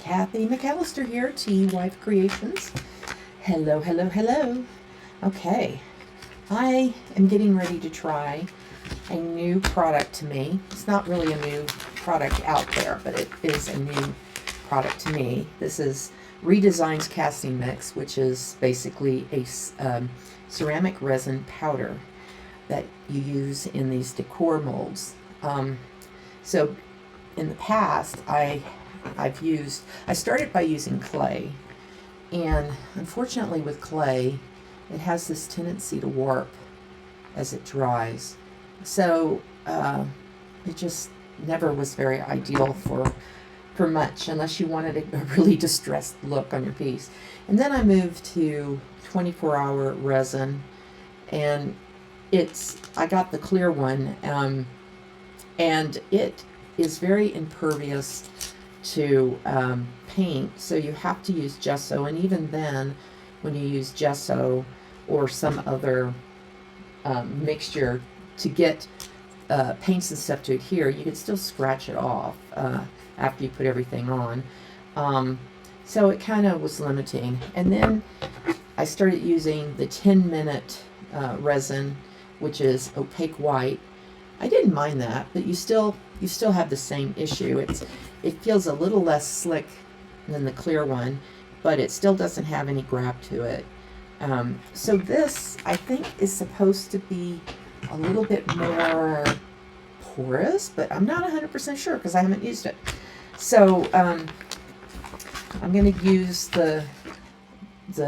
Kathy McAllister here, Teawife Creations. Hello, hello, hello. Okay, I am getting ready to try a new product to me. It's not really a new product out there, but it is a new product to me. This is ReDesign's casting mix, which is basically a ceramic resin powder that you use in these decor molds. So in the past, I started by using clay, and unfortunately with clay, it has this tendency to warp as it dries. So it just never was very ideal for much, unless you wanted a really distressed look on your piece. And then I moved to 24-hour resin, and I got the clear one, and it is very impervious to paint, so you have to use gesso. And even then, when you use gesso or some other mixture to get paints and stuff to adhere, you can still scratch it off after you put everything on. So it kind of was limiting. And then I started using the 10-minute resin, which is opaque white. I didn't mind that, but you still have the same issue. It feels a little less slick than the clear one, but it still doesn't have any grab to it. So this, I think, is supposed to be a little bit more porous, but I'm not 100% sure because I haven't used it. So I'm going to use the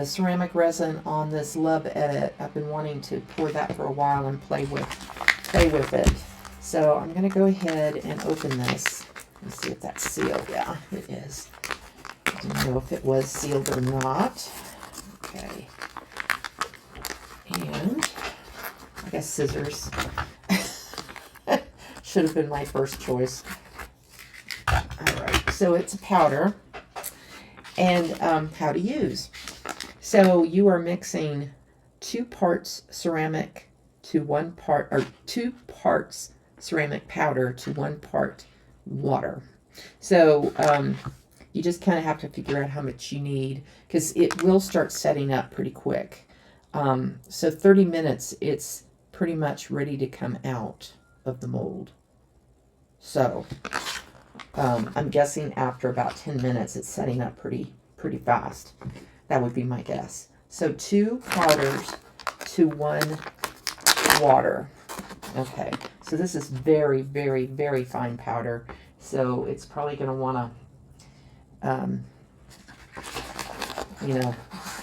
ceramic resin on this Love Edit. I've been wanting to pour that for a while and play with it. So I'm going to go ahead and open this and see if that's sealed. Yeah, it is. I don't know if it was sealed or not. Okay. And I guess scissors should have been my first choice. All right, so it's a powder, and how to use. So you are mixing 2 parts ceramic to 1 part, or 2 parts ceramic powder to 1 part water. So you just kind of have to figure out how much you need, because it will start setting up pretty quick. So 30 minutes, it's pretty much ready to come out of the mold. So I'm guessing after about 10 minutes, it's setting up pretty fast. That would be my guess. So 2 powders to 1 water. Okay, so this is very, very, very fine powder. So it's probably going to want to,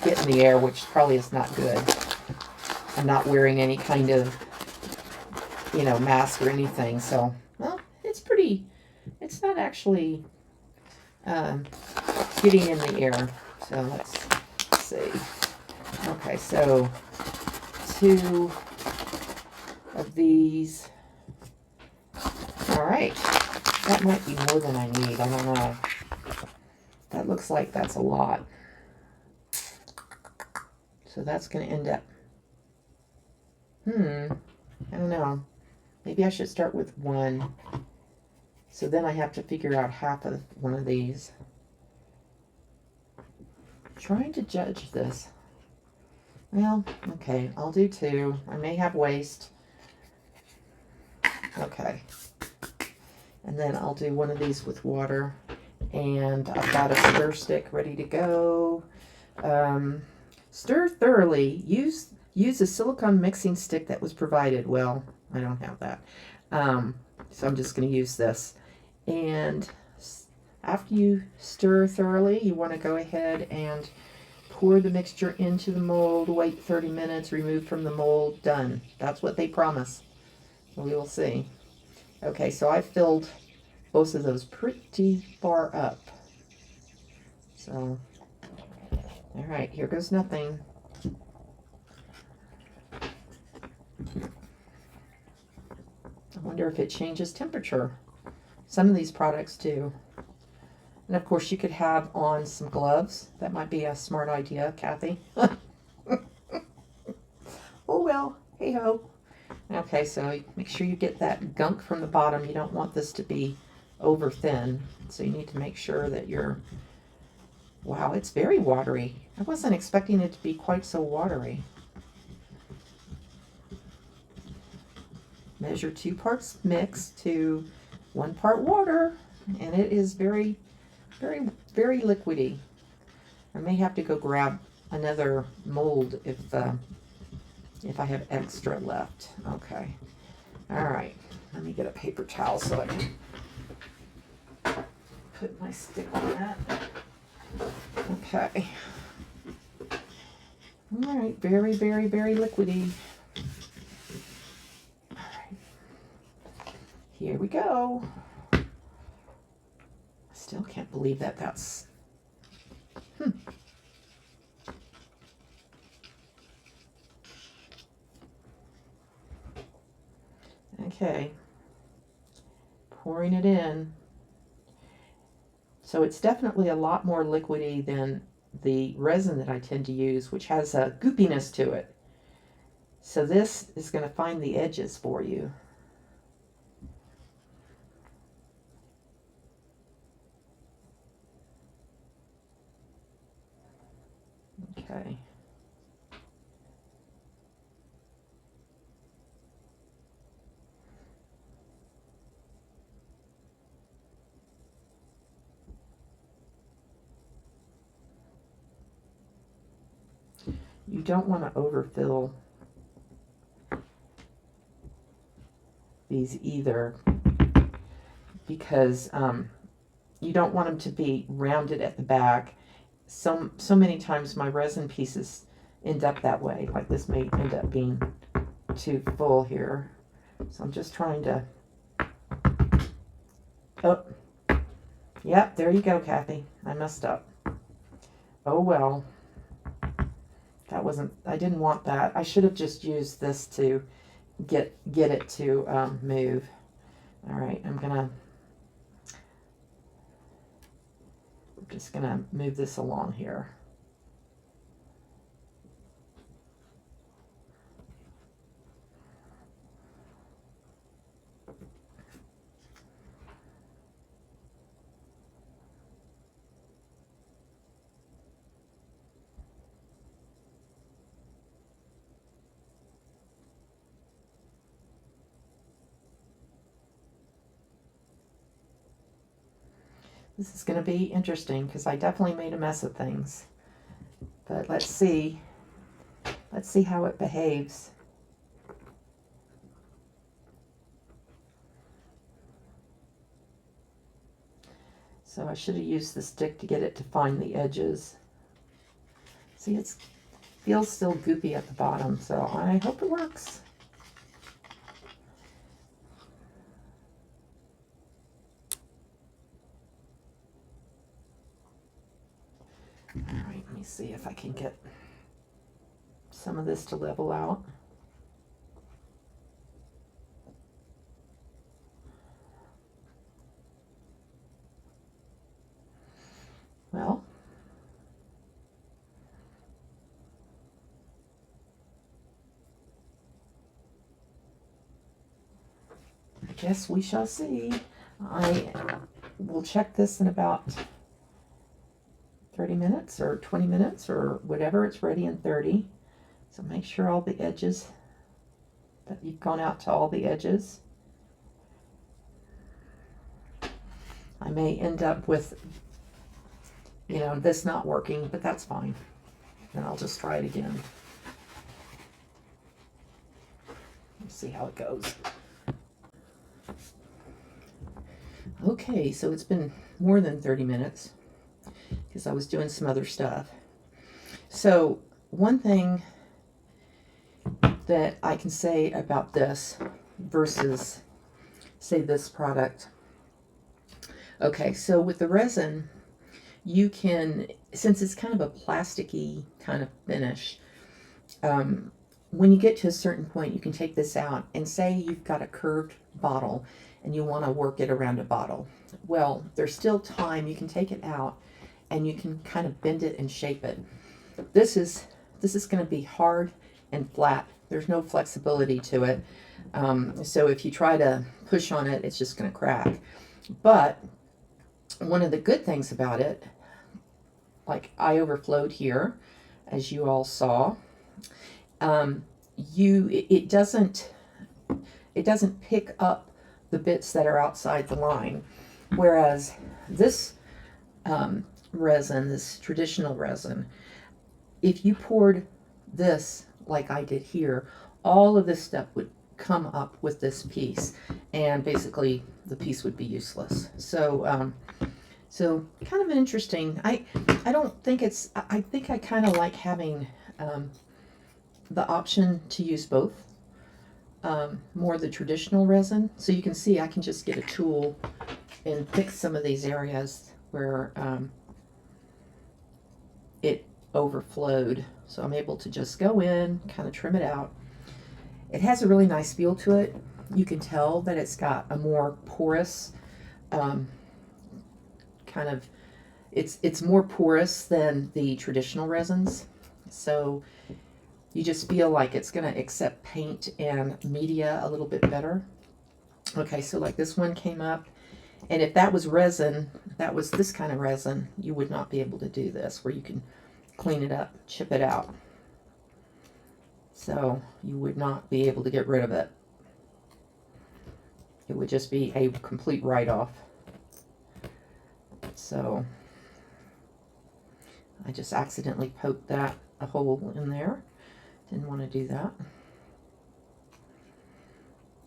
get in the air, which probably is not good. I'm not wearing any kind of, mask or anything. So, well, it's not actually getting in the air. So let's see. Okay, so 2 of these. All right, that might be more than I need. I don't know. That looks like that's a lot. So that's going to end up, I don't know. Maybe I should start with 1. So then I have to figure out half of one of these. Trying to judge this. Well, okay, I'll do 2. I may have waste. Okay. And then I'll do 1 of these with water. And I've got a stir stick ready to go. Stir thoroughly. Use a silicone mixing stick that was provided. Well, I don't have that. So I'm just going to use this. And after you stir thoroughly, you want to go ahead and pour the mixture into the mold. Wait 30 minutes. Remove from the mold. Done. That's what they promise. We will see. Okay, so I filled both of those pretty far up. So, all right, here goes nothing. I wonder if it changes temperature. Some of these products do. And of course, you could have on some gloves. That might be a smart idea, Kathy. Oh well, hey ho. Okay, so make sure you get that gunk from the bottom. You don't want this to be over thin, so you need to make sure that you're Wow, it's very watery. I wasn't expecting it to be quite so watery. Measure 2 parts mix to 1 part water, and it is very, very, very liquidy. I may have to go grab another mold if I have extra left. Okay. All right. Let me get a paper towel so I can put my stick on that. Okay. All right. Very, very, very liquidy. All right. Here we go. I still can't believe that that's... Okay, pouring it in. So it's definitely a lot more liquidy than the resin that I tend to use, which has a goopiness to it. So this is going to find the edges for you. Okay. You don't want to overfill these either, because you don't want them to be rounded at the back. So many times my resin pieces end up that way. Like this may end up being too full here. So I'm just trying to... Oh, yep, there you go, Kathy. I messed up. Oh well. That wasn't... I didn't want that. I should have just used this to get it to move. All right, I'm just gonna move this along here. This is going to be interesting because I definitely made a mess of things. But let's see how it behaves. So I should have used the stick to get it to find the edges. See, it feels still goopy at the bottom, so I hope it works. All right, let me see if I can get some of this to level out. Well, I guess we shall see. I will check this in about 30 minutes or 20 minutes or whatever. It's ready in 30. So make sure all the edges, that you've gone out to all the edges. I may end up with, you know, this not working, but that's fine. Then I'll just try it again. Let's see how it goes. Okay, so it's been more than 30 minutes because I was doing some other stuff. So one thing that I can say about this versus, say, this product. Okay, so with the resin, you can, since it's kind of a plasticky kind of finish, when you get to a certain point, you can take this out and say you've got a curved bottle and you want to work it around a bottle. Well, there's still time. You can take it out and you can kind of bend it and shape it. This is going to be hard and flat. There's no flexibility to it. So if you try to push on it, it's just going to crack. But one of the good things about it like I overflowed here, as you all saw. It doesn't pick up the bits that are outside the line, whereas this resin, this traditional resin, if you poured this like I did here, all of this stuff would come up with this piece, and basically the piece would be useless. So so kind of an interesting, I don't think it's, I think I kind of like having the option to use both. More the traditional resin. So you can see I can just get a tool and fix some of these areas where it overflowed. So I'm able to just go in, kind of trim it out. It has a really nice feel to it. You can tell that it's got a more porous kind of, it's more porous than the traditional resins. So you just feel like it's going to accept paint and media a little bit better. Okay, so like this one came up, and if that was resin, that was this kind of resin, you would not be able to do this, where you can clean it up, chip it out. So you would not be able to get rid of it. It would just be a complete write-off. So I just accidentally poked that a hole in there. Didn't want to do that.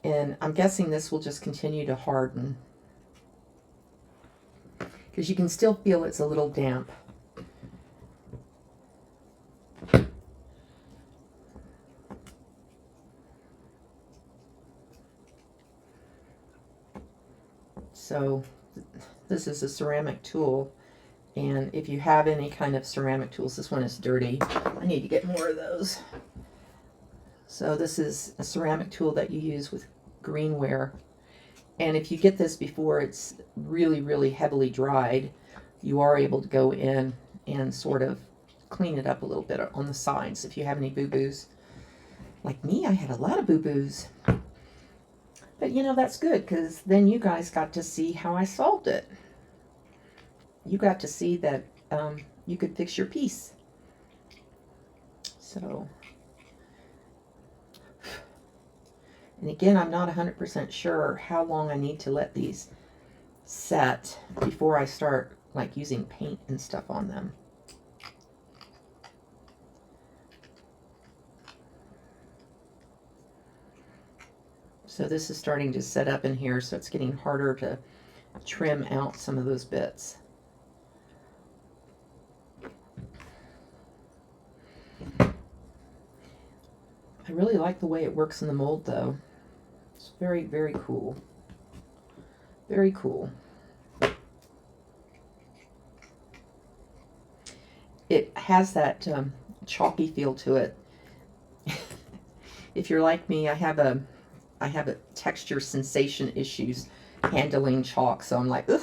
And I'm guessing this will just continue to harden, because you can still feel it's a little damp. So this is a ceramic tool, and if you have any kind of ceramic tools, this one is dirty. I need to get more of those. So this is a ceramic tool that you use with greenware, and if you get this before it's really, really heavily dried, you are able to go in and sort of clean it up a little bit on the sides if you have any boo-boos. Like me, I had a lot of boo-boos. But you know, that's good, because then you guys got to see how I solved it. You got to see that you could fix your piece. So, and again, I'm not 100% sure how long I need to let these set before I start like using paint and stuff on them. So this is starting to set up in here, so it's getting harder to trim out some of those bits. I really like the way it works in the mold, though. It's very, very cool. Very cool. It has that chalky feel to it. If you're like me, I have a texture sensation issues handling chalk, so I'm like, ugh,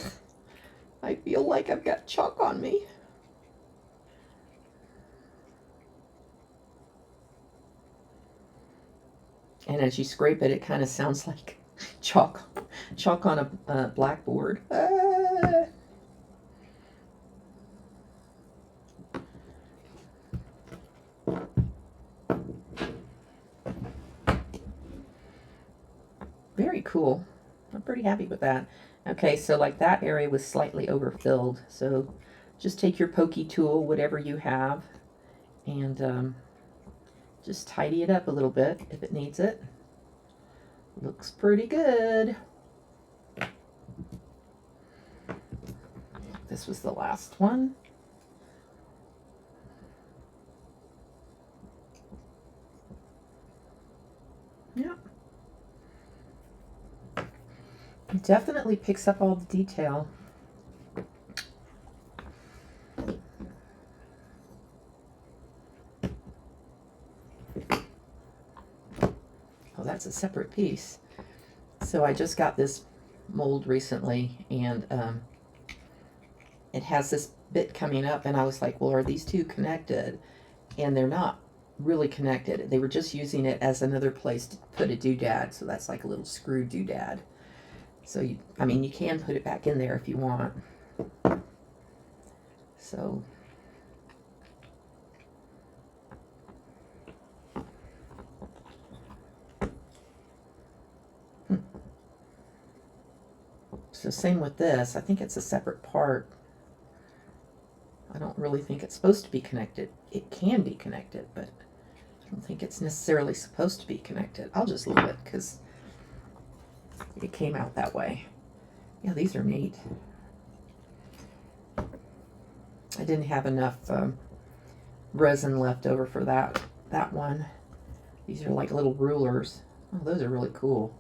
I feel like I've got chalk on me. And as you scrape it, it kind of sounds like chalk on a blackboard. Ah. Very cool. I'm pretty happy with that. Okay, so like that area was slightly overfilled. So just take your pokey tool, whatever you have, and just tidy it up a little bit if it needs it. Looks pretty good. This was the last one. Yep. It definitely picks up all the detail. Oh, that's a separate piece. So I just got this mold recently, and it has this bit coming up, and I was like, well, are these two connected? And they're not really connected. They were just using it as another place to put a doodad, so that's like a little screw doodad. So, I mean, you can put it back in there if you want. So, So same with this. I think it's a separate part. I don't really think it's supposed to be connected. It can be connected, but I don't think it's necessarily supposed to be connected. I'll just leave it because it came out that way. Yeah, these are neat. I didn't have enough resin left over for that one. These are like little rulers. Oh, those are really cool.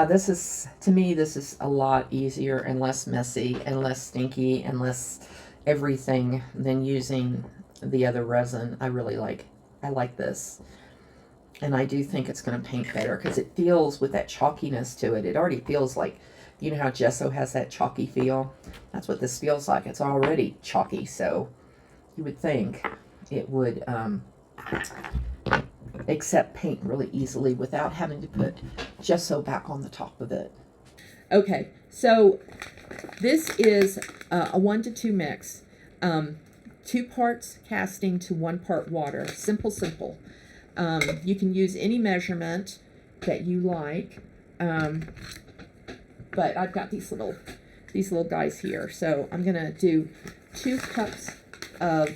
This is, to me, this is a lot easier and less messy and less stinky and less everything than using the other resin. I like this. And I do think it's going to paint better because it feels with that chalkiness to it. It already feels like, you know how gesso has that chalky feel? That's what this feels like. It's already chalky, so you would think it would accept paint really easily without having to put gesso back on the top of it. Okay, so this is a 1-to-2 mix. 2 parts casting to 1 part water. Simple, simple. You can use any measurement that you like, but I've got these little guys here. So I'm gonna do 2 cups of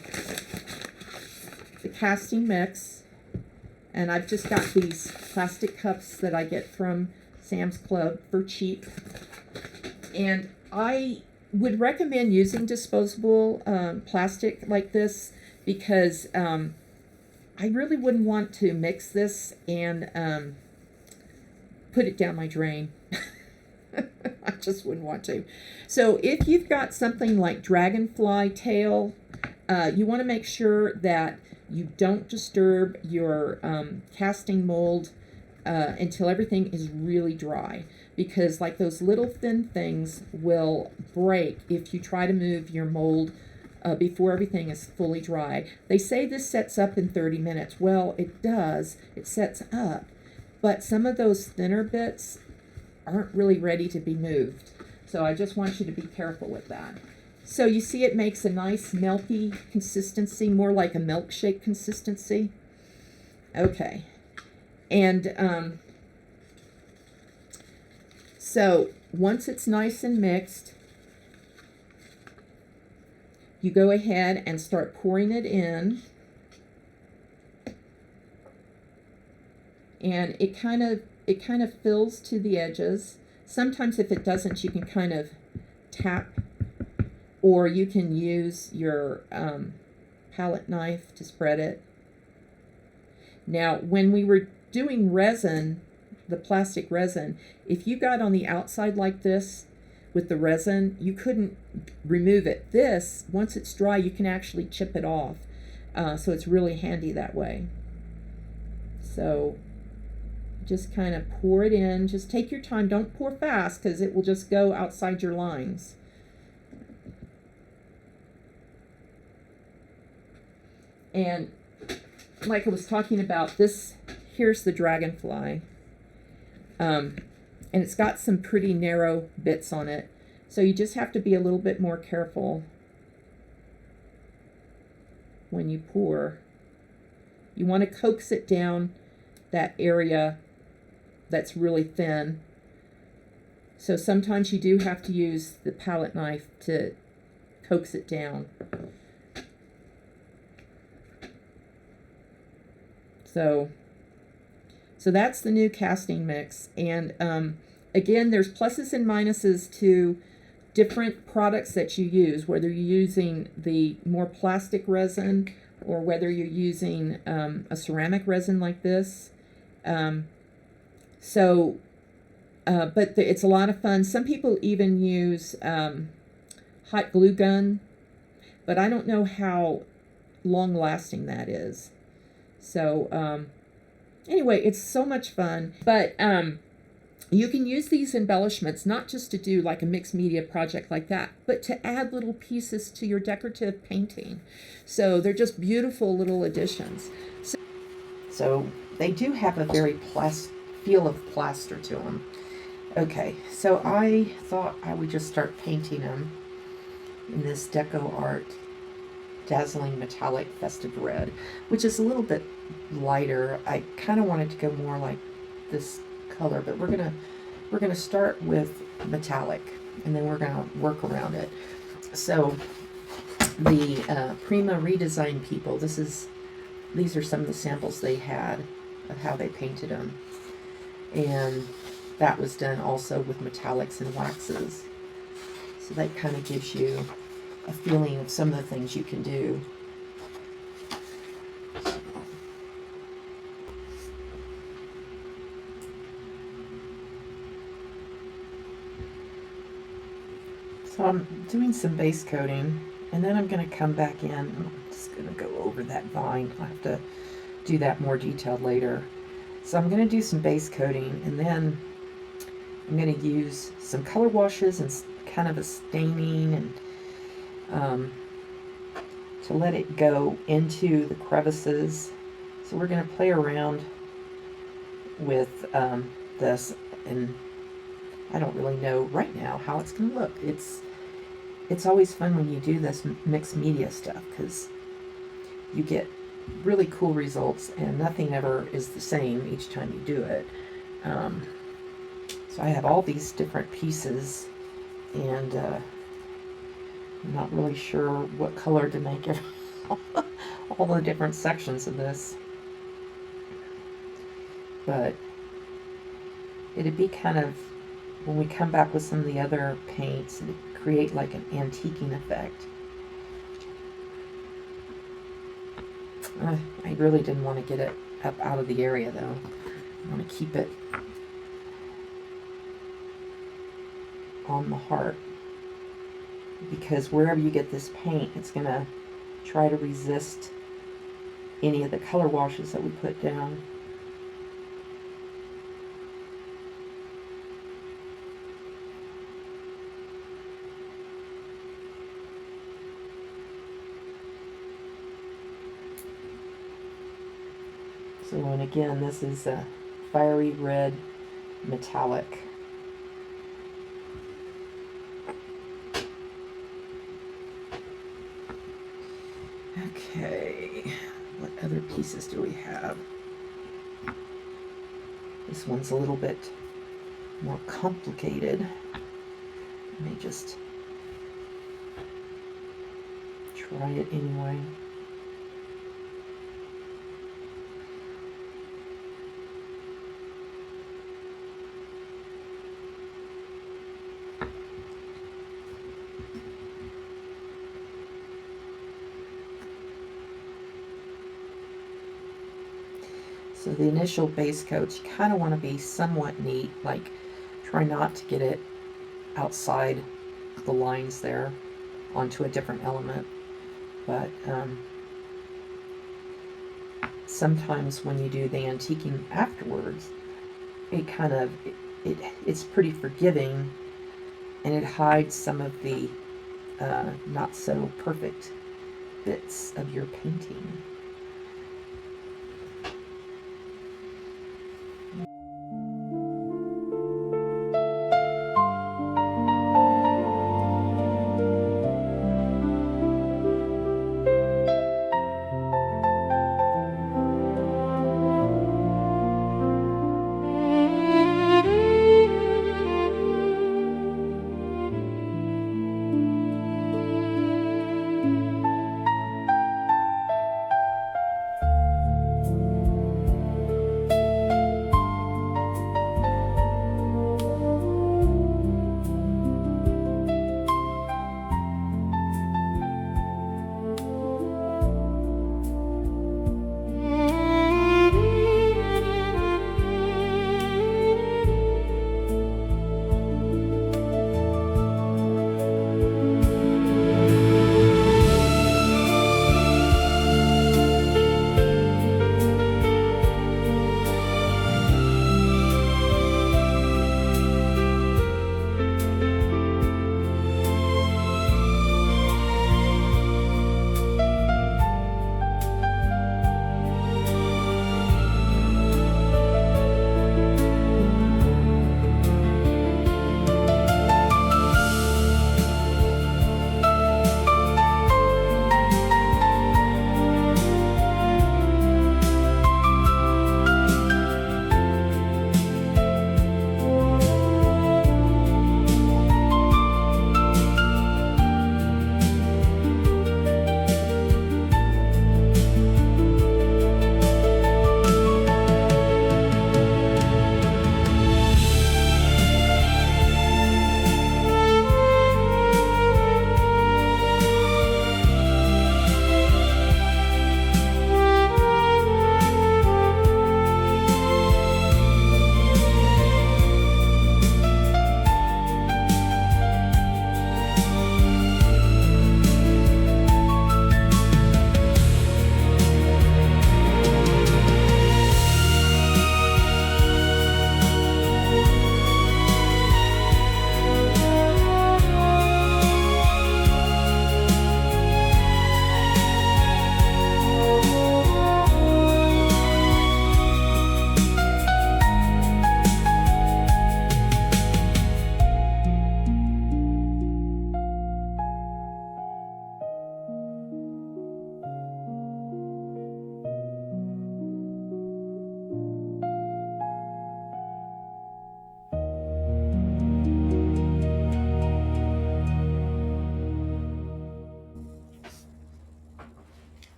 the casting mix, and I've just got these plastic cups that I get from Sam's Club for cheap. And I would recommend using disposable plastic like this because I really wouldn't want to mix this and put it down my drain. I just wouldn't want to. So if you've got something like dragonfly tail, you want to make sure that you don't disturb your casting mold until everything is really dry, because like those little thin things will break if you try to move your mold before everything is fully dry. They say this sets up in 30 minutes. Well, it does. It sets up, but some of those thinner bits aren't really ready to be moved. So I just want you to be careful with that. So you see it makes a nice melty consistency, more like a milkshake consistency. Okay. And so once it's nice and mixed, you go ahead and start pouring it in. And it kind of fills to the edges. Sometimes if it doesn't, you can kind of tap, or you can use your palette knife to spread it. Now, when we were doing resin, the plastic resin, if you got on the outside like this with the resin, you couldn't remove it. This, once it's dry, you can actually chip it off. So it's really handy that way. So just kind of pour it in. Just take your time. Don't pour fast because it will just go outside your lines. And like I was talking about, this, here's the dragonfly. And it's got some pretty narrow bits on it. So you just have to be a little bit more careful when you pour. You want to coax it down that area that's really thin. So sometimes you do have to use the palette knife to coax it down. So that's the new casting mix. And again, there's pluses and minuses to different products that you use, whether you're using the more plastic resin or whether you're using a ceramic resin like this. But it's a lot of fun. Some people even use hot glue gun, but I don't know how long lasting that is. So anyway, it's so much fun. But you can use these embellishments not just to do like a mixed media project like that, but to add little pieces to your decorative painting. So they're just beautiful little additions. So they do have a very feel of plaster to them. Okay, so I thought I would just start painting them in this Deco Art Dazzling Metallic Festive Red, which is a little bit lighter. I kind of wanted to go more like this color, but we're gonna we're going to start with metallic, and then we're going to work around it. So the Prima ReDesign people, these are some of the samples they had of how they painted them. And that was done also with metallics and waxes. So that kind of gives you a feeling of some of the things you can do. So I'm doing some base coating, and then I'm going to come back in. I'm just going to go over that vine. I'll have to do that more detailed later. So I'm going to do some base coating, and then I'm going to use some color washes and kind of a staining, and to let it go into the crevices. So we're going to play around with this, and I don't really know right now how it's going to look. It's always fun when you do this mixed media stuff, because you get really cool results, and nothing ever is the same each time you do it. So I have all these different pieces, and I'm not really sure what color to make it. All the different sections of this, but it'd be kind of, when we come back with some of the other paints, it'd create like an antiquing effect. I really didn't want to get it up out of the area though. I want to keep it on the heart, because wherever you get this paint, it's going to try to resist any of the color washes that we put down. So, and again, this is a fiery red metallic. Okay, what other pieces do we have? This one's a little bit more complicated. Let me just try it anyway. So the initial base coats, you kind of want to be somewhat neat, like try not to get it outside the lines there onto a different element. But sometimes when you do the antiquing afterwards, it kind of, it's pretty forgiving, and it hides some of the not so perfect bits of your painting.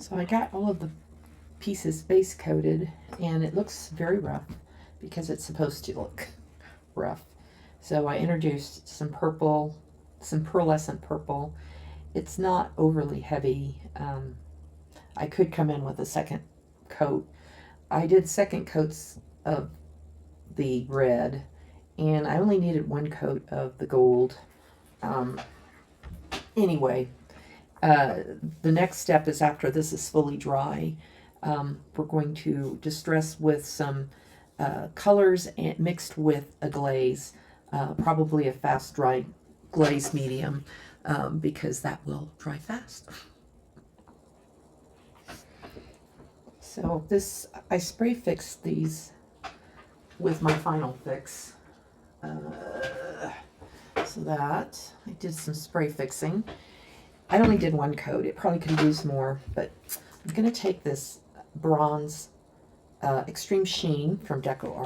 So I got all of the pieces base coated, and it looks very rough because it's supposed to look rough. So I introduced some purple, some pearlescent purple. It's not overly heavy. I could come in with a second coat. I did second coats of the red, and I only needed one coat of the gold. Anyway, the next step is, after this is fully dry, we're going to distress with some colors and mixed with a glaze, probably a fast dry glaze medium, because that will dry fast. So this, I spray fixed these with my final fix. So that, I did some spray fixing. I only did one coat. It probably could have used more, but I'm going to take this bronze Extreme Sheen from Decor.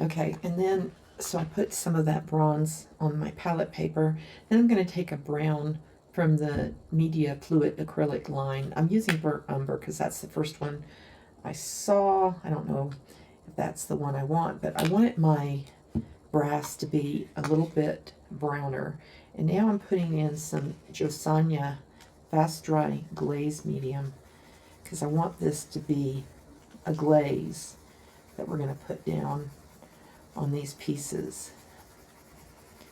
Okay, and then, so I put some of that bronze on my palette paper. Then I'm going to take a brown from the Media Fluid acrylic line. I'm using Burnt Umber because that's the first one I saw. I don't know if that's the one I want, but I wanted my brass to be a little bit browner. And now I'm putting in some Josanya Fast Dry Glaze Medium, because I want this to be a glaze that we're going to put down on these pieces.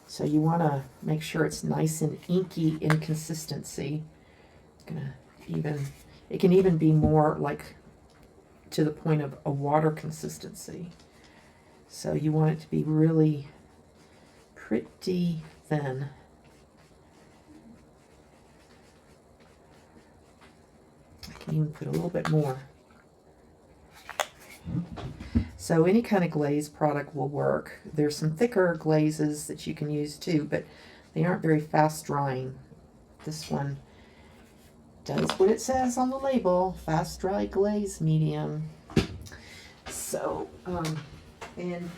So you want to make sure it's nice and inky in consistency. It can even be more like to the point of a water consistency. So you want it to be really pretty thin. I can even put a little bit more. So any kind of glaze product will work. There's some thicker glazes that you can use too, but they aren't very fast drying. This one does what it says on the label, fast dry glaze medium. So, and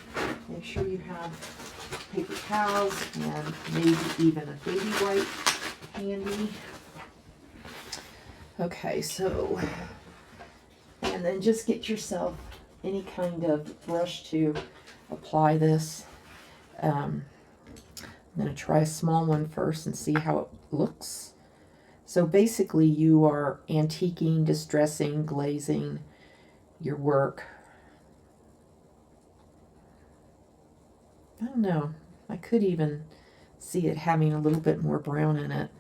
make sure you have paper towels and maybe even a baby wipe handy. Okay, so, and then just get yourself any kind of brush to apply this. I'm going to try a small one first and see how it looks. So basically you are antiquing, distressing, glazing your work. I don't know. I could even see it having a little bit more brown in it.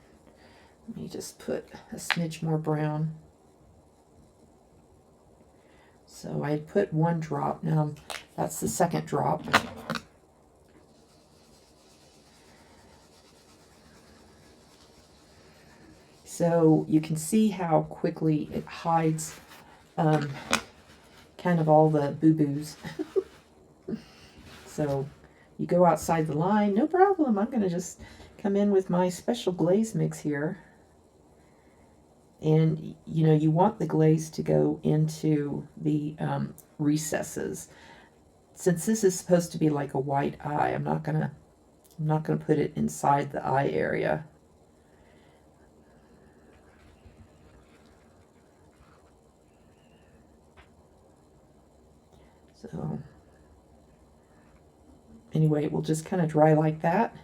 Let me just put a smidge more brown. So I put one drop. Now that's the second drop. So you can see how quickly it hides kind of all the boo-boos. So you go outside the line, no problem. I'm going to just come in with my special glaze mix here. And, you know, you want the glaze to go into the recesses. Since this is supposed to be like a white eye, I'm not gonna put it inside the eye area. So anyway, it will just kind of dry like that.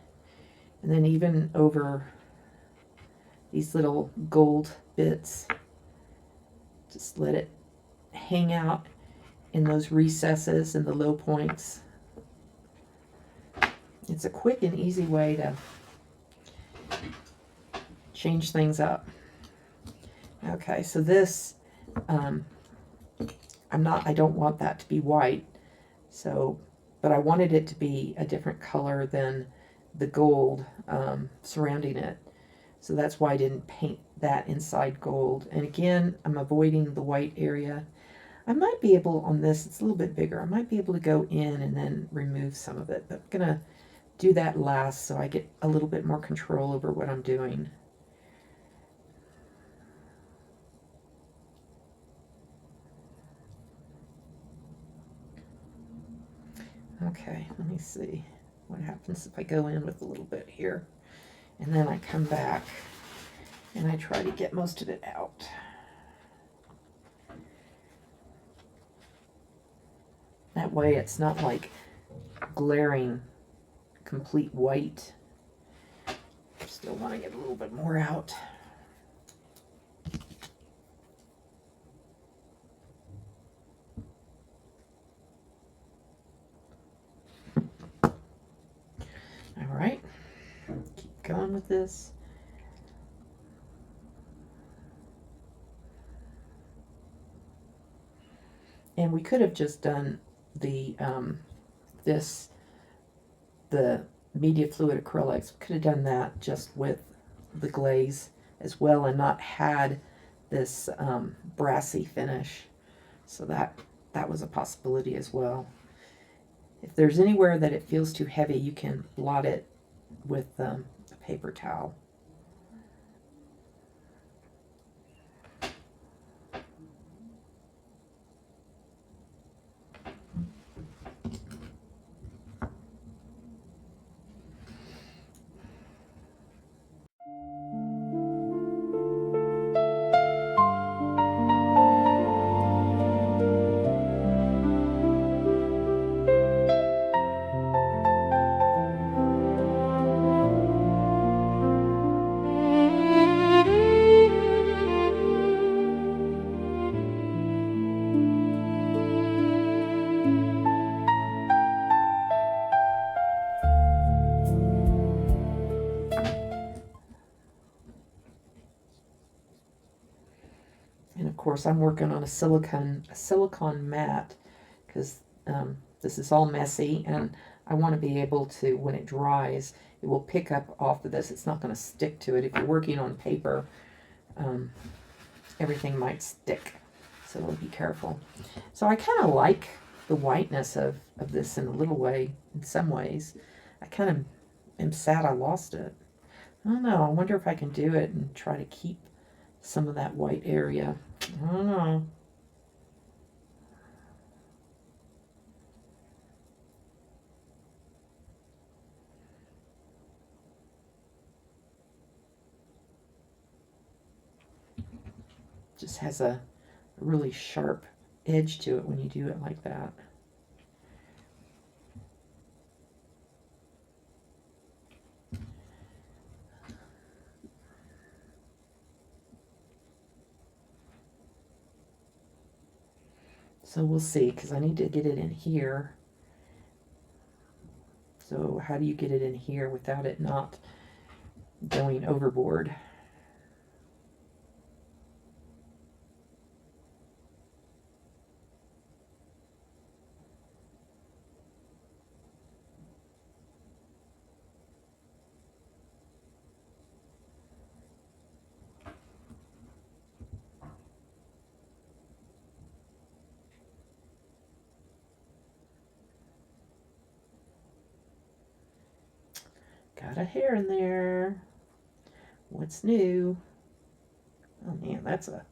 And then even over these little gold bits, just let it hang out in those recesses and the low points. It's a quick and easy way to change things up. Okay, so this, I don't want that to be white, so, but I wanted it to be a different color than the gold surrounding it. So that's why I didn't paint that inside gold. And again, I'm avoiding the white area. I might be able, on this, it's a little bit bigger, I might be able to go in and then remove some of it. But I'm going to do that last so I get a little bit more control over what I'm doing. Okay, let me see what happens if I go in with a little bit here. And then I come back and I try to get most of it out. That way it's not like glaring complete white. Still want to get a little bit more out. All right, keep going with this. And we could have just done the the media fluid acrylics. We could have done that just with the glaze as well and not had this brassy finish. So that was a possibility as well. If there's anywhere that it feels too heavy, you can blot it with a paper towel. And of course I'm working on a silicone mat because this is all messy, and I want to be able to, when it dries, it will pick up off of this. It's not going to stick to it. If you're working on paper, everything might stick, so be careful. So I kind of like the whiteness of this in a little way, in some ways. I kind of am sad I lost it. I don't know. I wonder if I can do it and try to keep some of that white area. I don't know. Just has a really sharp edge to it when you do it like that. So we'll see, because I need to get it in here. So how do you get it in here without it not going overboard? Got a hair in there. What's new? Oh man, that's a...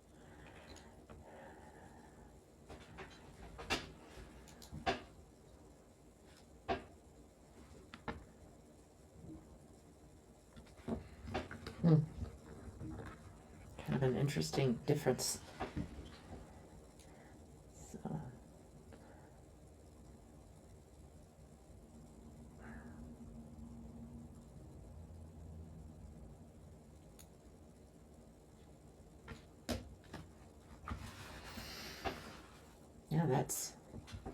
kind of an interesting difference. So. Yeah, that's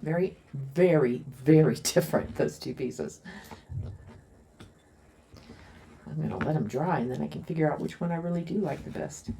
very, very, very different, those two pieces. I'm going to let them dry, and then I can figure out which one I really do like the best.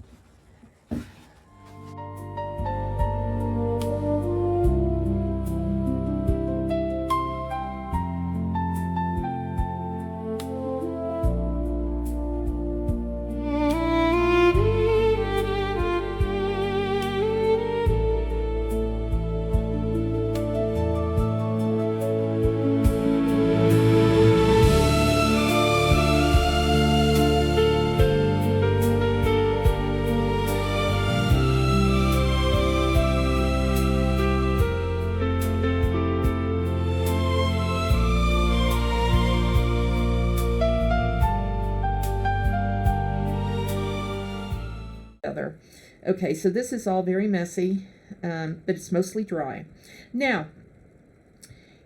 together. Okay, so this is all very messy, but it's mostly dry. Now,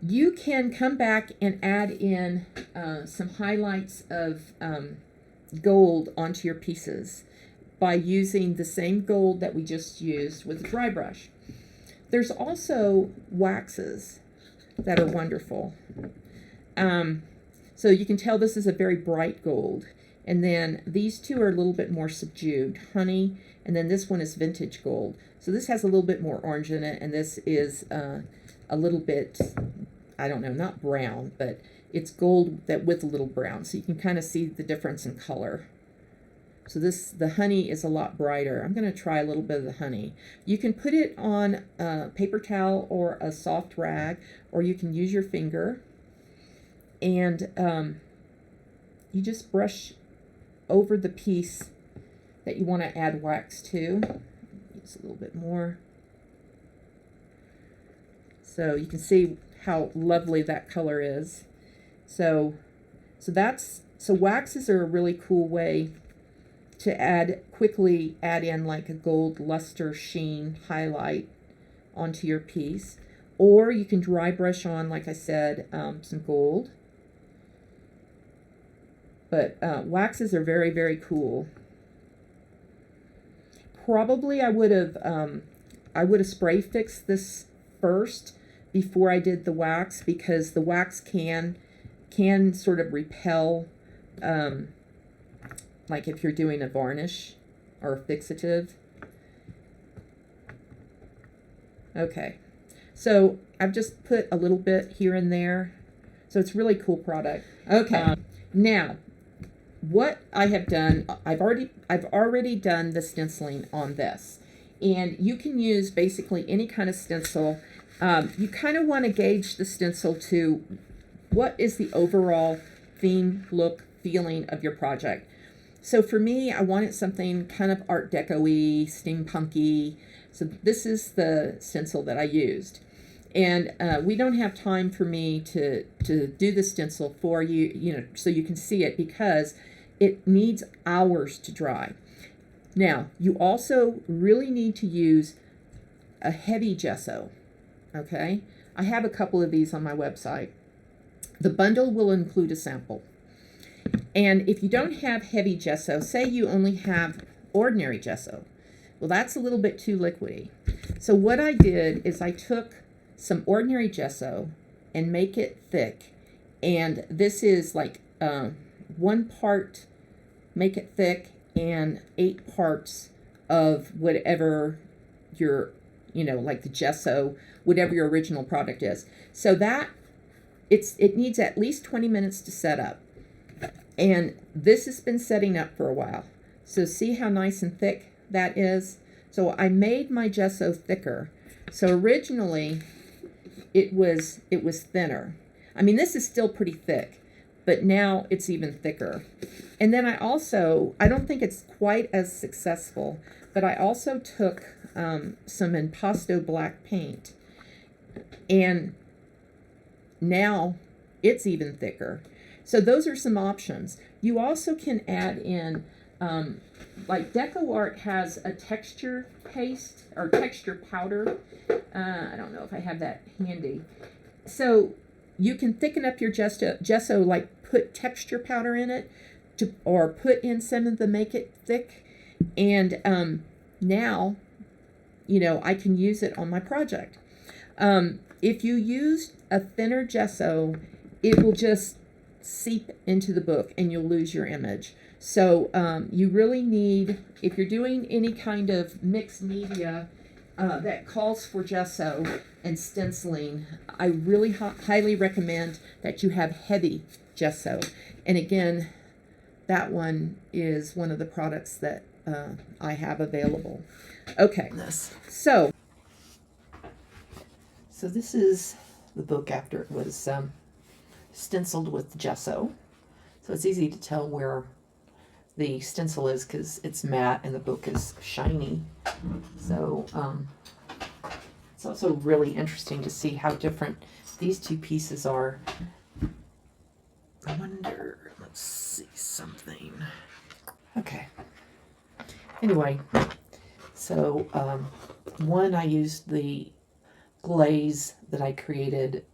you can come back and add in some highlights of gold onto your pieces by using the same gold that we just used with a dry brush. There's also waxes that are wonderful. So you can tell this is a very bright gold. And then these two are a little bit more subdued, honey, and then this one is vintage gold. So this has a little bit more orange in it, and this is a little bit, I don't know, not brown, but it's gold that with a little brown. So you can kind of see the difference in color. So the honey is a lot brighter. I'm going to try a little bit of the honey. You can put it on a paper towel or a soft rag, or you can use your finger. And you just brush over the piece that you want to add wax to. Use a little bit more. So you can see how lovely that color is. So waxes are a really cool way to quickly add in like a gold luster sheen highlight onto your piece. Or you can dry brush on, like I said, some gold. But waxes are very, very cool. Probably I would have spray fixed this first before I did the wax, because the wax can sort of repel, like if you're doing a varnish or a fixative. Okay, so I've just put a little bit here and there. So it's really cool product. Okay, now what I have done, I've already done the stenciling on this, and you can use basically any kind of stencil. You kind of want to gauge the stencil to what is the overall theme, look, feeling of your project. So for me, I wanted something kind of Art Deco-y, steampunky. So this is the stencil that I used. And we don't have time for me to do the stencil for you, so you can see it, because it needs hours to dry. Now, you also really need to use a heavy gesso, okay? I have a couple of these on my website. The bundle will include a sample. And if you don't have heavy gesso, say you only have ordinary gesso, well, that's a little bit too liquidy. So what I did is I took some ordinary gesso and make it thick. And this is like 1 part make it thick and 8 parts of whatever your, like the gesso, whatever your original product is. So that it needs at least 20 minutes to set up. And this has been setting up for a while. So see how nice and thick that is? So I made my gesso thicker. So originally it was thinner. I mean, this is still pretty thick, but now it's even thicker. And then I don't think it's quite as successful, but I also took some impasto black paint, and now it's even thicker. So those are some options. You also can add in, like Deco Art has a texture paste or texture powder. I don't know if I have that handy. So you can thicken up your gesso, like put texture powder in it, or put in some of the make it thick. And now, I can use it on my project. If you use a thinner gesso, it will just seep into the book and you'll lose your image. So you really need, if you're doing any kind of mixed media that calls for gesso and stenciling, I really highly recommend that you have heavy gesso. And again, that one is one of the products that I have available. Okay, so this is the book after it was stenciled with gesso. So it's easy to tell where the stencil is because it's matte and the book is shiny. So it's also really interesting to see how different these two pieces are. I wonder, let's see something. Okay. Anyway, so one, I used the glaze that I created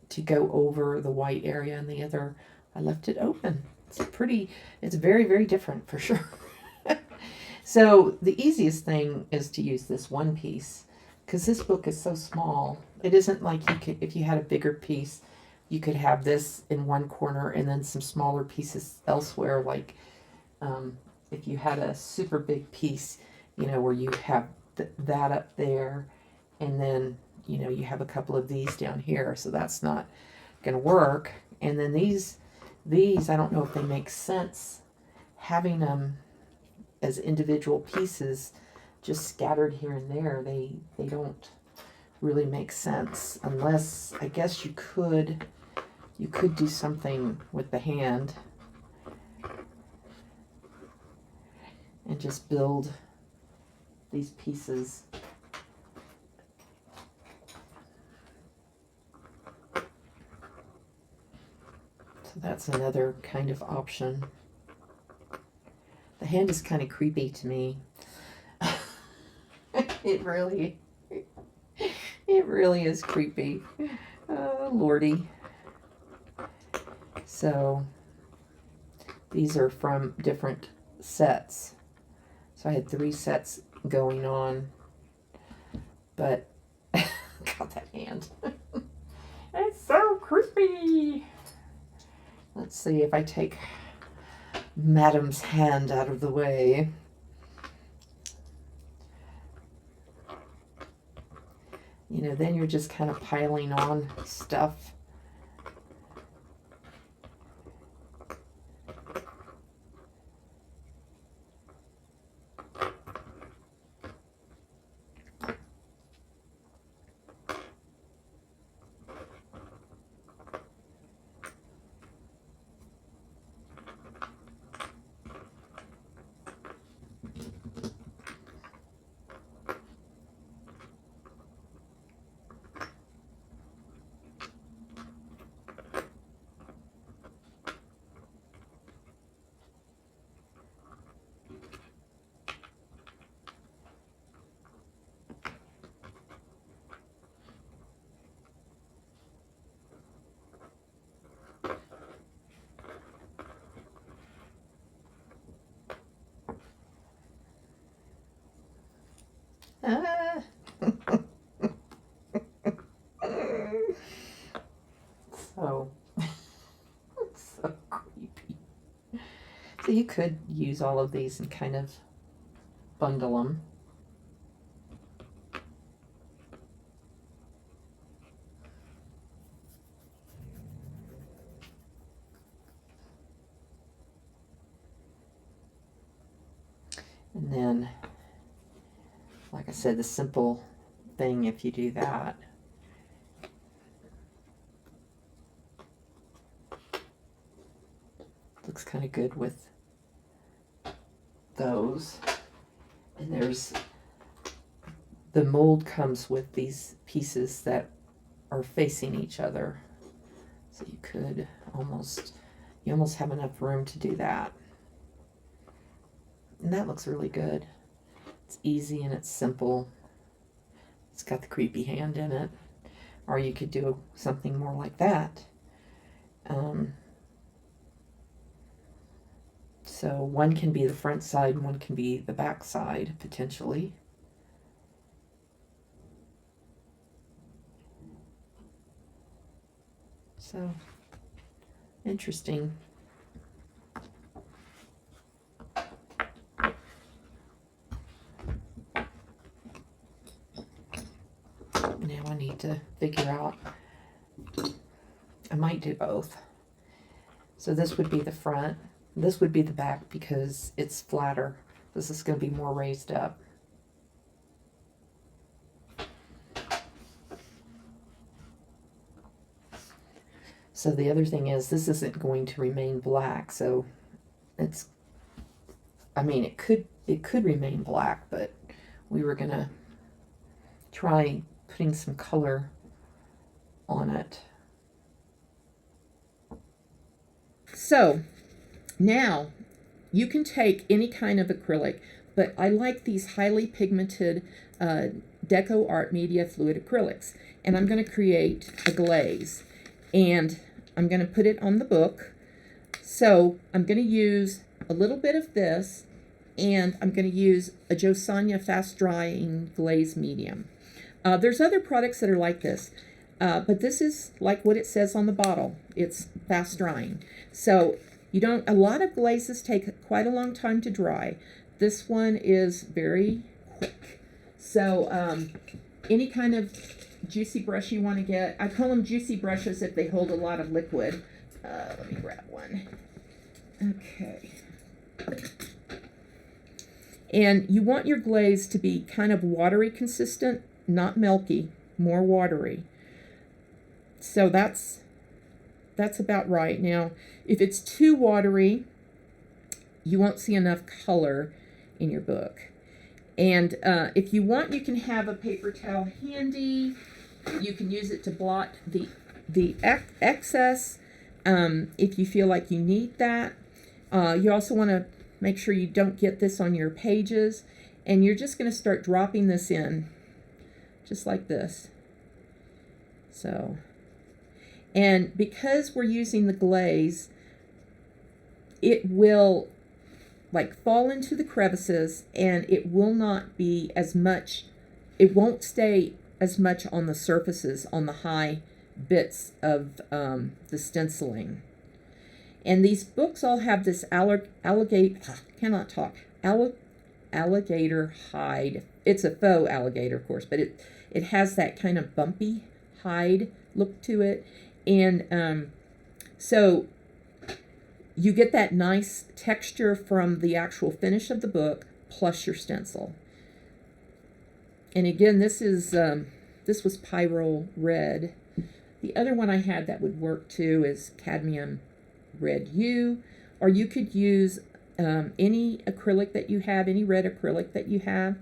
to go over the white area, and the other, I left it open. It's very, very different for sure. So the easiest thing is to use this one piece, because this book is so small. It isn't like you could, if you had a bigger piece, you could have this in one corner and then some smaller pieces elsewhere. Like if you had a super big piece, where you have that up there, and then, you have a couple of these down here. So that's not going to work. And then these, I don't know if they make sense having them as individual pieces just scattered here and there. They don't really make sense, unless, I guess you could do something with the hand and just build these pieces. So that's another kind of option. The hand is kind of creepy to me. It really is creepy. Oh, Lordy. So these are from different sets. So I had 3 sets going on, but got that hand. It's so creepy. Let's see if I take Madam's hand out of the way. Then you're just kind of piling on stuff. Ah. So creepy. So you could use all of these and kind of bundle them. And then, like I said, the simple thing, if you do that, looks kind of good with those. And there's, the mold comes with these pieces that are facing each other. So you could almost have enough room to do that. And that looks really good. It's easy and it's simple. It's got the creepy hand in it. Or you could do something more like that. So one can be the front side and one can be the back side, potentially. So, interesting. Now I need to figure out, I might do both. So this would be the front, this would be the back because it's flatter. This is going to be more raised up. So the other thing is, this isn't going to remain black, so it's, I mean, it could remain black, but we were gonna try putting some color on it. So now you can take any kind of acrylic. but I like these highly pigmented Deco Art Media Fluid Acrylics. And I'm going to create a glaze. And I'm going to put it on the book. So I'm going to use a little bit of this, and I'm going to use a Josanya Fast Drying Glaze Medium. There's other products that are like this, but this is like what it says on the bottle. It's fast drying. So a lot of glazes take quite a long time to dry. This one is very quick. So any kind of juicy brush you want to get, I call them juicy brushes if they hold a lot of liquid. Let me grab one. Okay. And you want your glaze to be kind of watery consistent, not milky, more watery. So that's about right. Now, if it's too watery, you won't see enough color in your book. And if you want, you can have a paper towel handy. You can use it to blot the excess if you feel like you need that. You also want to make sure you don't get this on your pages. And you're just going to start dropping this in, just like this. So, and because we're using the glaze, it will like fall into the crevices, and it will not be as much, it won't stay as much on the surfaces, on the high bits of the stenciling. And these books all have this alligator hide. It's a faux alligator, of course, but it has that kind of bumpy hide look to it. And so you get that nice texture from the actual finish of the book plus your stencil. And again, this was Pyro Red. The other one I had that would work too is Cadmium Red U, or you could use any acrylic that you have, any red acrylic that you have.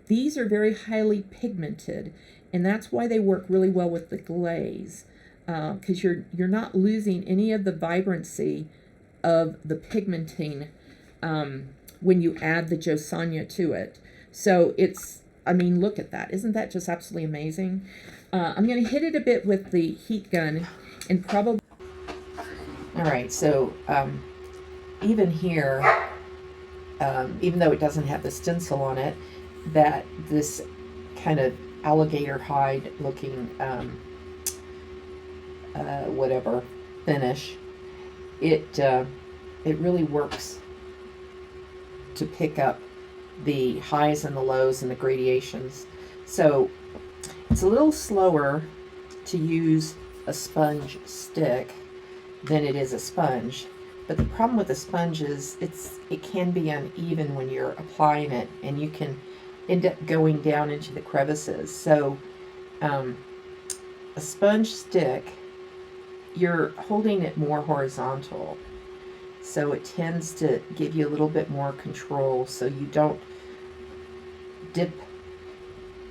These are very highly pigmented, and that's why they work really well with the glaze, because you're not losing any of the vibrancy of the pigmenting when you add the Josanya to it. So it's, I mean, look at that. Isn't that just absolutely amazing? I'm going to hit it a bit with the heat gun and probably... All right, so even here, even though it doesn't have the stencil on it, that this kind of alligator hide looking whatever finish, it really works to pick up the highs and the lows and the gradations. So it's a little slower to use a sponge stick than it is a sponge. But the problem with a sponge is it can be uneven when you're applying it, and you can end up going down into the crevices. So a sponge stick, you're holding it more horizontal, so it tends to give you a little bit more control, so you don't dip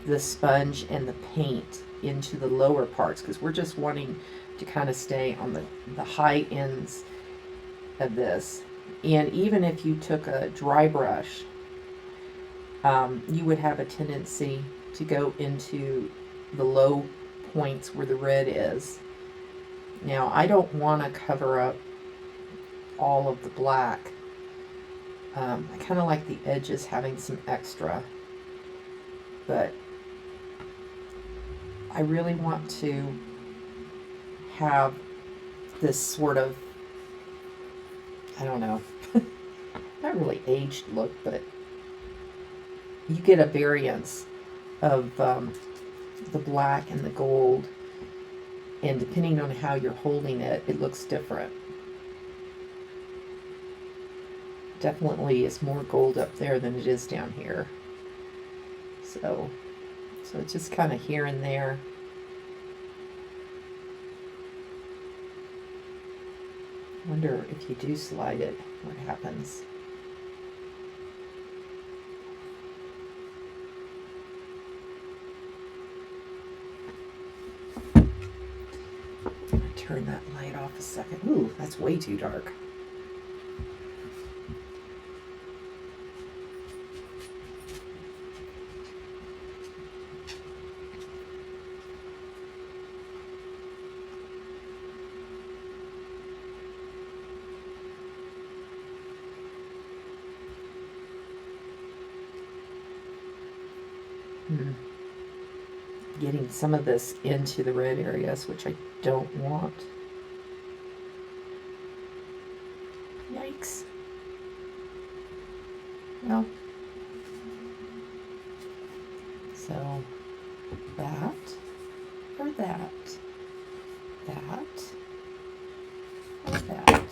the sponge and the paint into the lower parts, because we're just wanting to kind of stay on the high ends of this. And even if you took a dry brush, you would have a tendency to go into the low points where the red is. Now, I don't want to cover up all of the black. I kind of like the edges having some extra, but I really want to have this sort of, I don't know, not really aged look, but you get a variance of the black and the gold, and depending on how you're holding it, it looks different. Definitely is more gold up there than it is down here. So it's just kind of here and there. Wonder if you do slide it, what happens. Turn that light off a second. Ooh, that's way too dark. Getting some of this into the red areas, which I don't want. Yikes. Well, so that, or that, that, or that.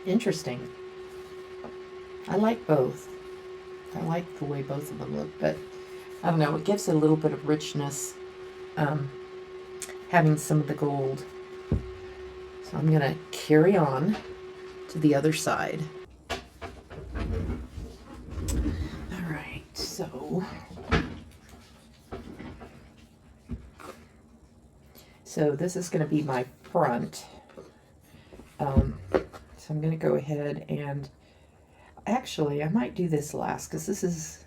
Interesting. I like both. I like the way both of them look, but I don't know, it gives a little bit of richness, having some of the gold. So I'm going to carry on to the other side. All right, so this is going to be my front. So I'm going to go ahead and actually, I might do this last because this is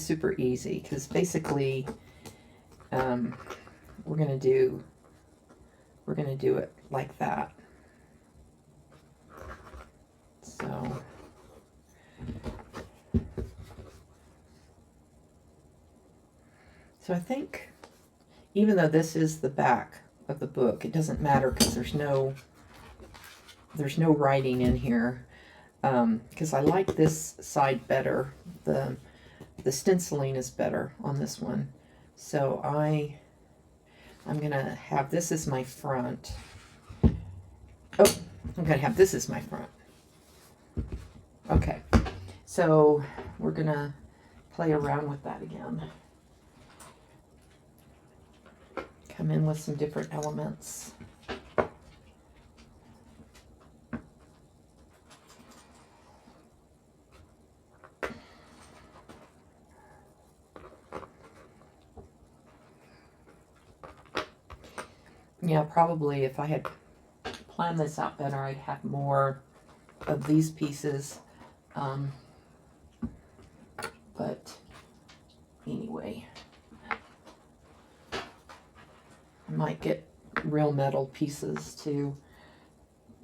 super easy. Because basically, we're gonna do it like that. So I think even though this is the back of the book, it doesn't matter because there's no writing in here. Because I like this side better. The stenciling is better on this one. So I'm gonna have this as my front. Oh, I'm gonna have this as my front. Okay, so we're gonna play around with that again. Come in with some different elements. Yeah, probably if I had planned this out better, I'd have more of these pieces. But anyway, I might get real metal pieces to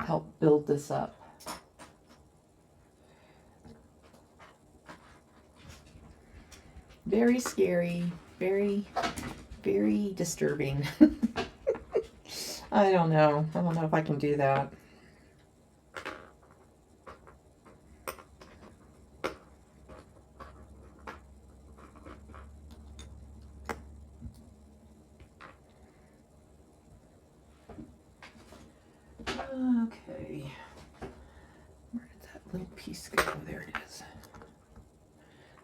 help build this up. Very scary, very, very disturbing. I don't know if I can do that. Okay. Where did that little piece go? There it is.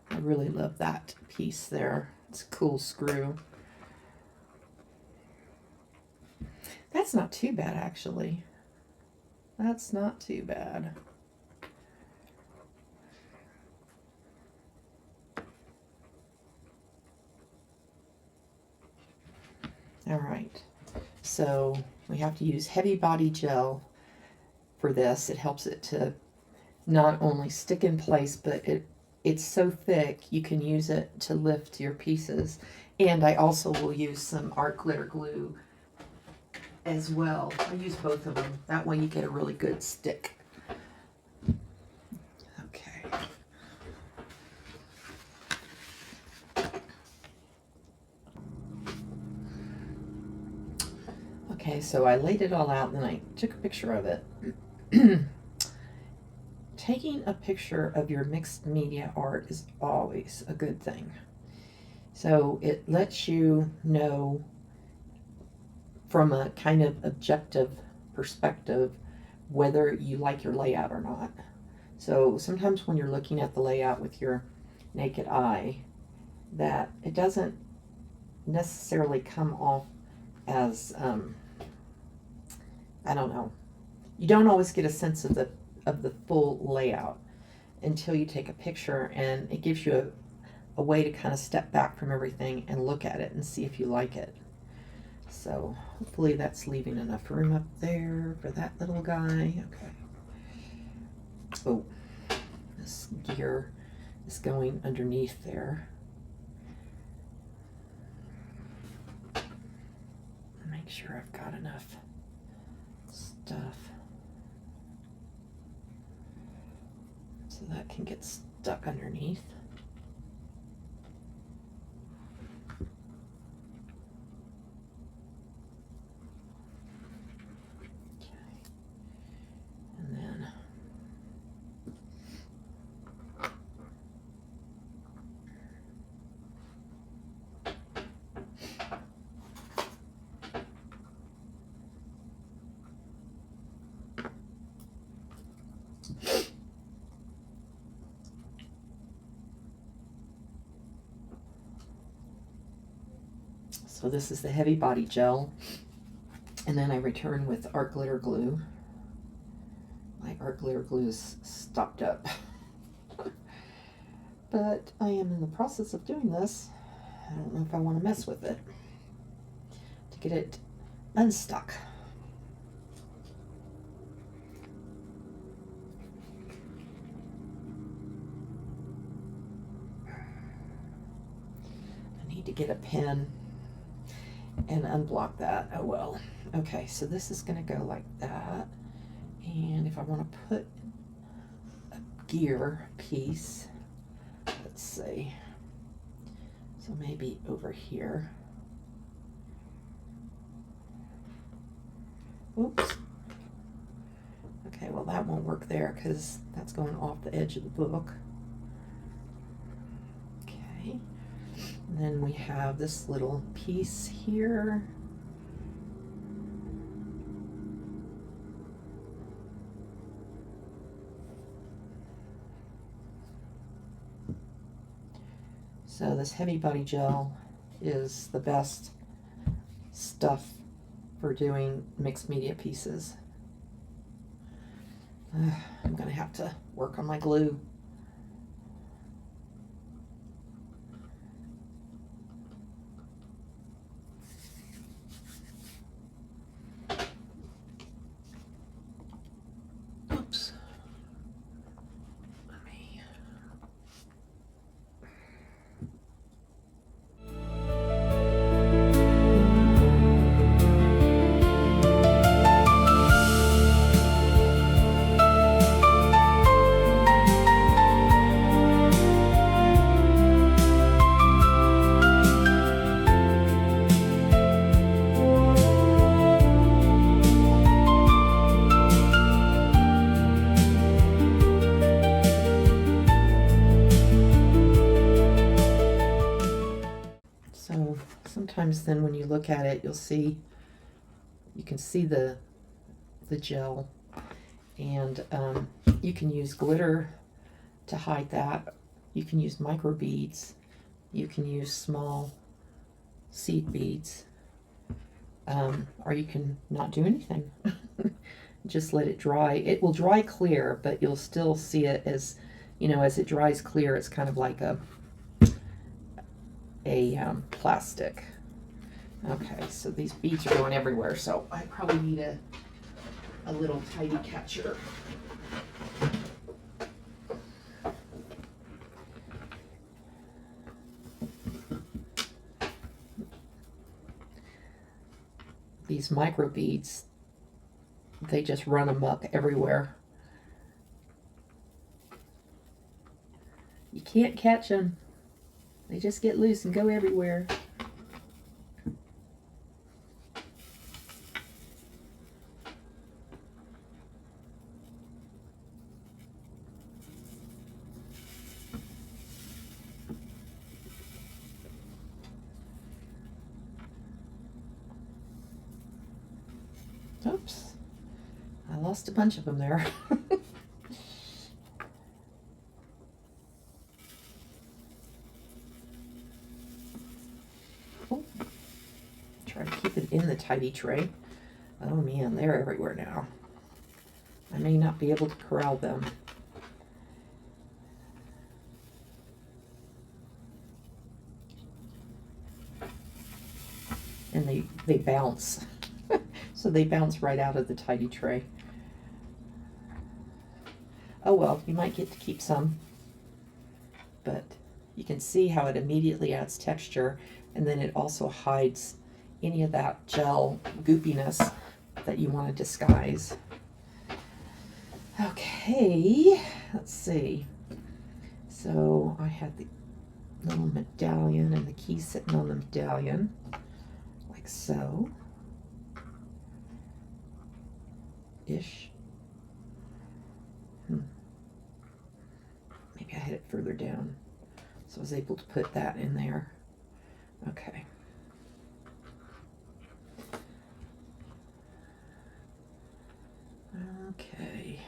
I really love that piece there. It's a cool screw. That's not too bad, actually. That's not too bad. All right, so we have to use heavy body gel for this. It helps it to not only stick in place, but it's so thick you can use it to lift your pieces. And I also will use some art glitter glue as well. I use both of them. That way you get a really good stick. Okay. Okay, so I laid it all out and then I took a picture of it. Taking a picture of your mixed media art is always a good thing. So it lets you know from a kind of objective perspective whether you like your layout or not. So sometimes when you're looking at the layout with your naked eye, that it doesn't necessarily come off as, I don't know, you don't always get a sense of the full layout until you take a picture, and it gives you a way to kind of step back from everything and look at it and see if you like it. So hopefully that's leaving enough room up there for that little guy. Okay. Oh, this gear is going underneath there. Make sure I've got enough stuff. so that can get stuck underneath. So this is the heavy body gel, and then I return with art glitter glue. My art glitter glue is stopped up, but I am in the process of doing this. I don't know if I want to mess with it to get it unstuck. I need to get a pen and unblock that. Oh well. Okay, so this is going to go like that, and if I want to put a gear piece, let's see, so maybe over here. Oops. Okay, well that won't work there because that's going off the edge of the book. Okay. And then we have this little piece here. So this heavy body gel is the best stuff for doing mixed media pieces. I'm going to have to work on my glue. Oops. Let me... So sometimes then when you look at it, you'll see, you can see the gel, and you can use glitter to hide that. You can use micro beads. You can use small seed beads, or you can not do anything. Just let it dry. It will dry clear, but you'll still see it as, you know, as it dries clear, it's kind of like a plastic. Okay, so these beads are going everywhere, so I probably need a little tidy catcher. These micro beads, they just run amok everywhere. You can't catch them. They just get loose and go everywhere. Oops, I lost a bunch of them there. Try to keep it in the tidy tray. Oh man, they're everywhere now. I may not be able to corral them. And they bounce. So they bounce right out of the tidy tray. Oh well, you might get to keep some, but you can see how it immediately adds texture, and then it also hides any of that gel goopiness that you want to disguise. Okay, let's see. So I had the little medallion and the key sitting on the medallion, like so. Ish. Maybe I had it further down, so I was able to put that in there. Okay. Okay.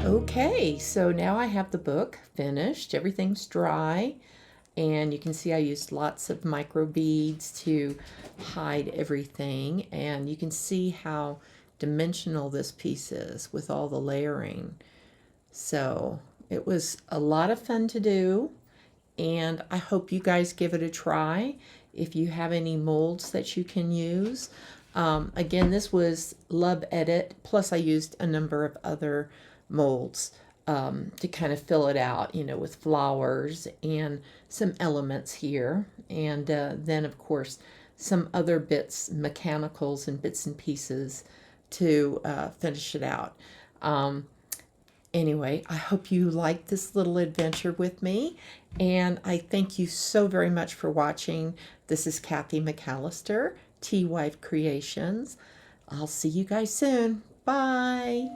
Okay, so now I have the book finished. Everything's dry, and you can see I used lots of micro beads to hide everything, and you can see how dimensional this piece is with all the layering. So it was a lot of fun to do, and I hope you guys give it a try if you have any molds that you can use. Again, this was Lub Edit, plus I used a number of other molds to kind of fill it out, you know, with flowers and some elements here. And then, of course, some other bits, mechanicals and bits and pieces to finish it out. Anyway, I hope you liked this little adventure with me, and I thank you so very much for watching. This is Kathy McAllister, Teawife Creations. I'll see you guys soon. Bye.